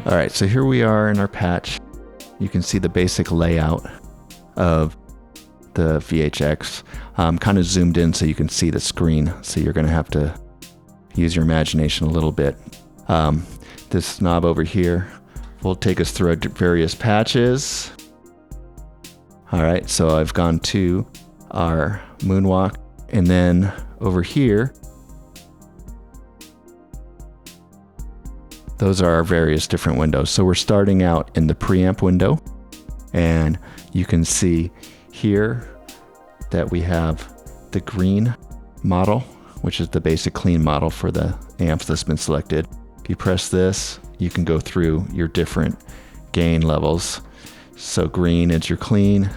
All right, so here we are in our patch. You can see the basic layout of the VHX. Kind of zoomed in so you can see the screen, so you're going to have to use your imagination a little bit. This knob over here will take us through our various patches. All right, so I've gone to our moonwalk, and then over here, those are our various different windows. So we're starting out in the preamp window, and you can see here that we have the green model, which is the basic clean model for the amps that's been selected. If you press this, you can go through your different gain levels. So green is your clean,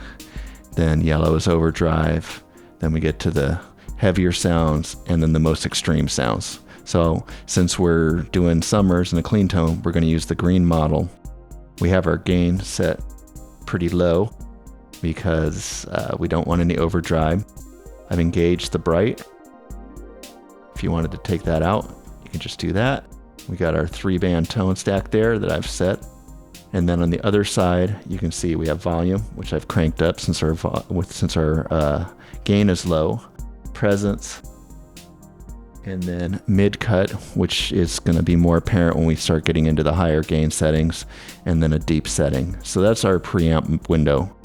then yellow is overdrive, then we get to the heavier sounds, and then the most extreme sounds. So since we're doing summers in a clean tone, we're going to use the green model. We have our gain set pretty low because we don't want any overdrive. I've engaged the bright. If you wanted to take that out, you can just do that. We got our 3-band tone stack there that I've set. And then on the other side, you can see we have volume, which I've cranked up since our gain is low. Presence. And then mid-cut, which is going to be more apparent when we start getting into the higher gain settings, and then a deep setting. So that's our preamp window.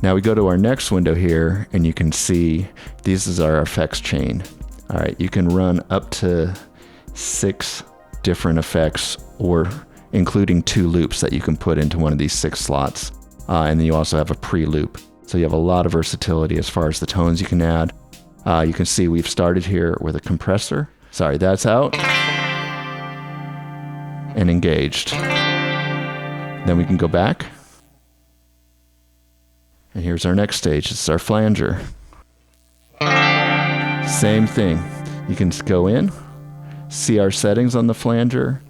Now we go to our next window here, and you can see this is our effects chain. All right, you can run up to 6 different effects, or including 2 loops that you can put into one of these 6 slots. And then you also have a pre-loop. So you have a lot of versatility as far as the tones you can add. You can see we've started here with a compressor. Sorry, that's out. And engaged. Then we can go back. And here's our next stage. This is our flanger. Same thing. You can go in, see our settings on the flanger.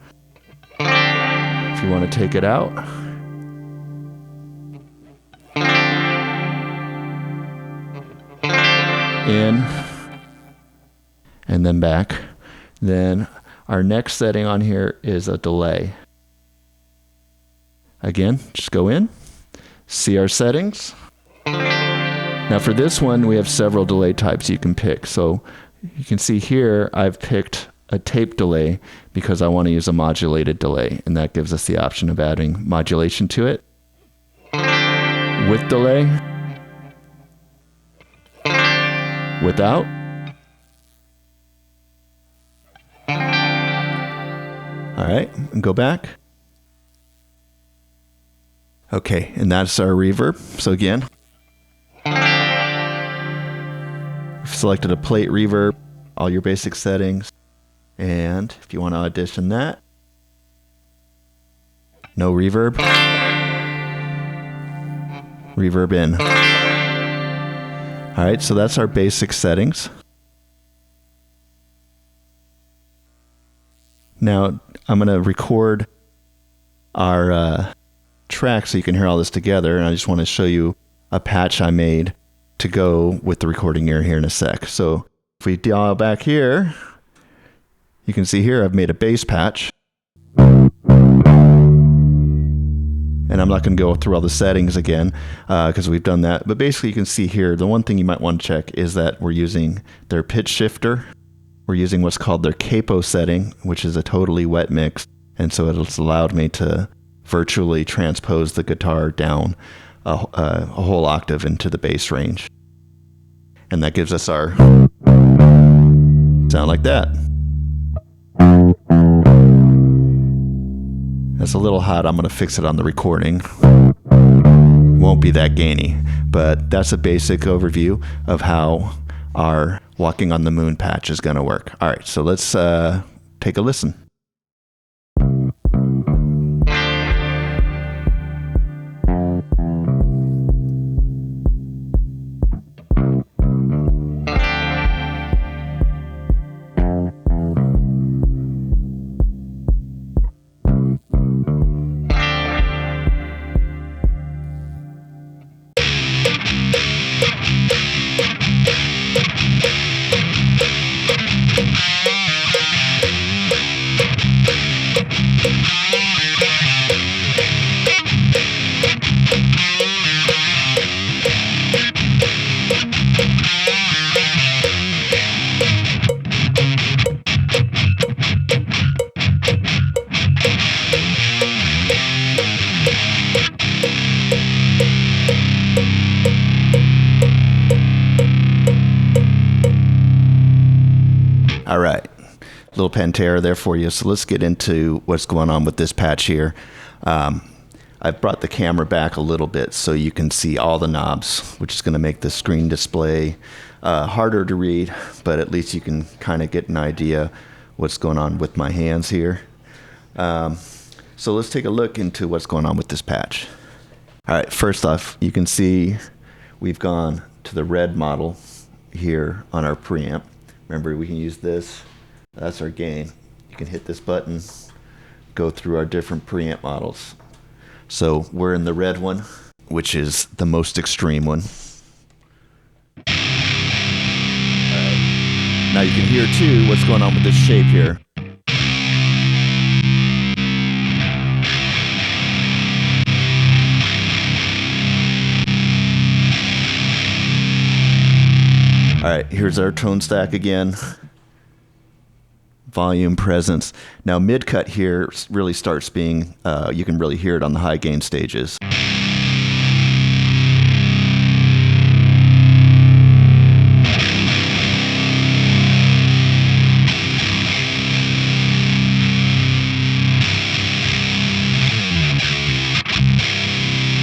If you want to take it out. In, and then back. Then our next setting on here is a delay. Again, just go in, see our settings. Now for this one, we have several delay types you can pick. So you can see here, I've picked a tape delay because I want to use a modulated delay, and that gives us the option of adding modulation to it. With delay. Without. All right, and go back. Okay, and that's our reverb. So again, we've selected a plate reverb, all your basic settings, and if you want to audition that, no reverb, reverb in. All right, so that's our basic settings. Now, I'm going to record our track so you can hear all this together, and I just want to show you a patch I made to go with the recording here in a sec. So if we dial back here, you can see here I've made a bass patch. And I'm not going to go through all the settings again because we've done that. But basically you can see here, the one thing you might want to check is that we're using their pitch shifter. We're using what's called their capo setting, which is a totally wet mix. And so it's allowed me to virtually transpose the guitar down a whole octave into the bass range. And that gives us our sound like that. It's a little hot. I'm going to fix it on the recording. Won't be that gainy, but that's a basic overview of how our Walking on the Moon patch is going to work. All right, so let's take a listen. little Pantera there for you. So let's get into what's going on with this patch here. I've brought the camera back a little bit so you can see all the knobs, which is going to make the screen display harder to read, but at least you can kind of get an idea what's going on with my hands here. So let's take a look into what's going on with this patch. All right, first off, you can see we've gone to the red model here on our preamp. Remember, we can use this. That's our gain. You can hit this button, go through our different preamp models. So we're in the red one, which is the most extreme one. All right. Now you can hear too what's going on with this shape here. All right, here's our tone stack again. Volume, presence. Now mid-cut here really starts being, you can really hear it on the high gain stages.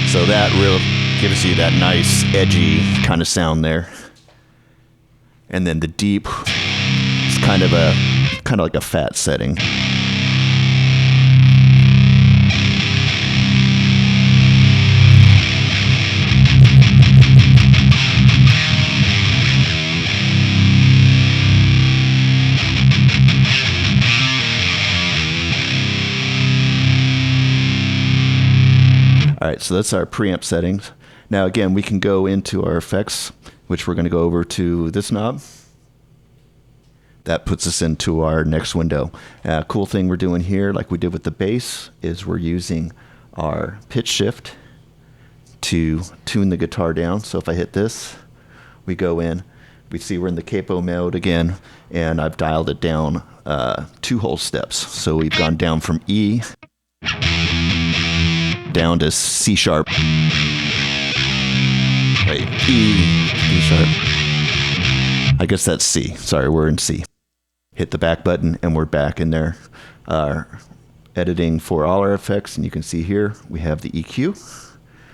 So that really gives you that nice, edgy kind of sound there. And then the deep is kind of like a fat setting. All right, so that's our preamp settings. Now again, we can go into our effects, which we're going to go over to this knob. That puts us into our next window. Cool thing we're doing here, like we did with the bass, is we're using our pitch shift to tune the guitar down. So if I hit this, we go in, we see we're in the capo mode again, and I've dialed it down 2 whole steps. So we've gone down from E down to C sharp. Wait, E sharp. I guess that's C. Sorry, we're in C. Hit the back button and we're back in there. Editing for all our effects, and you can see here we have the EQ.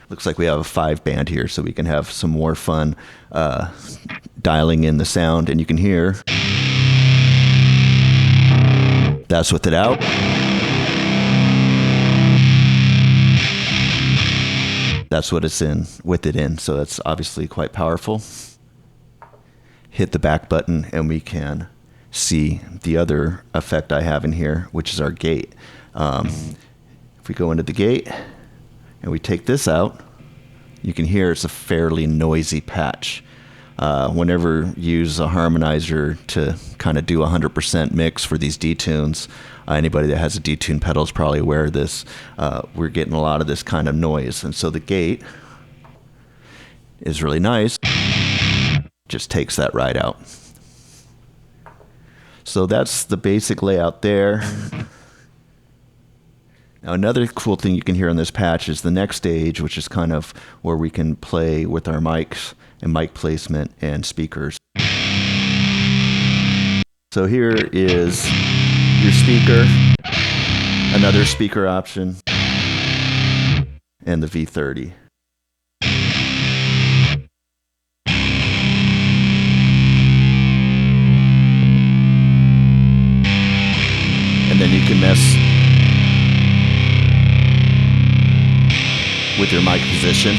Looks like we have a 5-band here, so we can have some more fun dialing in the sound, and you can hear that's with it out. That's what it's in, with it in, so that's obviously quite powerful. Hit the back button and we can see the other effect I have in here, which is our gate. If we go into the gate and we take this out, you can hear it's a fairly noisy patch. Whenever you use a harmonizer to kind of do 100% mix for these detunes, anybody that has a detune pedal is probably aware of this. We're getting a lot of this kind of noise, and so the gate is really nice. Just takes that right out. So that's the basic layout there. Now another cool thing you can hear on this patch is the next stage, which is kind of where we can play with our mics and mic placement and speakers. So here is your speaker, another speaker option, and the V30. And then you can mess with your mic position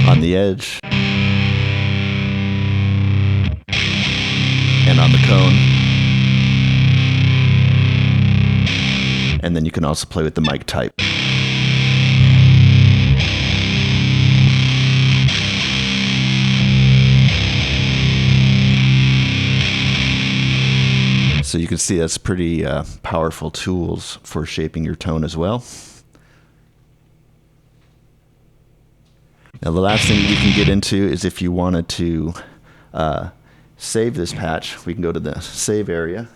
on the edge and on the cone. And then you can also play with the mic type. So you can see that's pretty powerful tools for shaping your tone as well. Now the last thing we can get into is if you wanted to save this patch, we can go to the save area.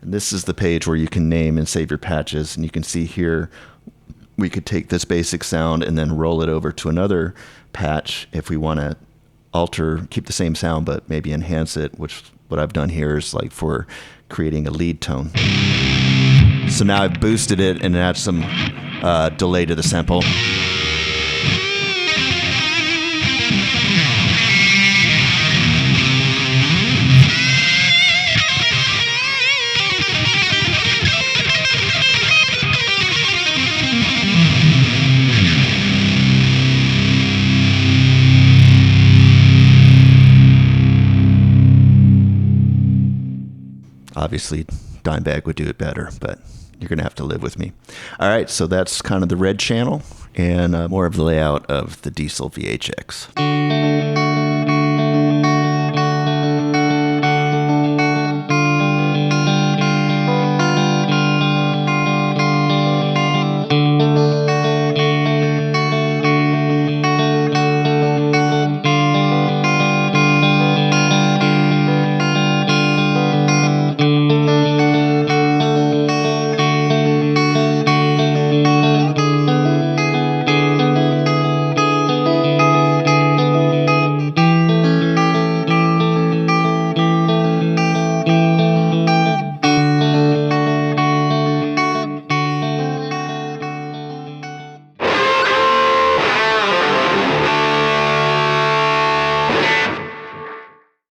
And this is the page where you can name and save your patches. And you can see here, we could take this basic sound and then roll it over to another patch if we want to alter, keep the same sound, but maybe enhance it, which what I've done here is like for creating a lead tone. So now I've boosted it and add some delay to the sample. Obviously, Dimebag would do it better, but you're going to have to live with me. All right, so that's kind of the red channel and more of the layout of the Diezel VHX.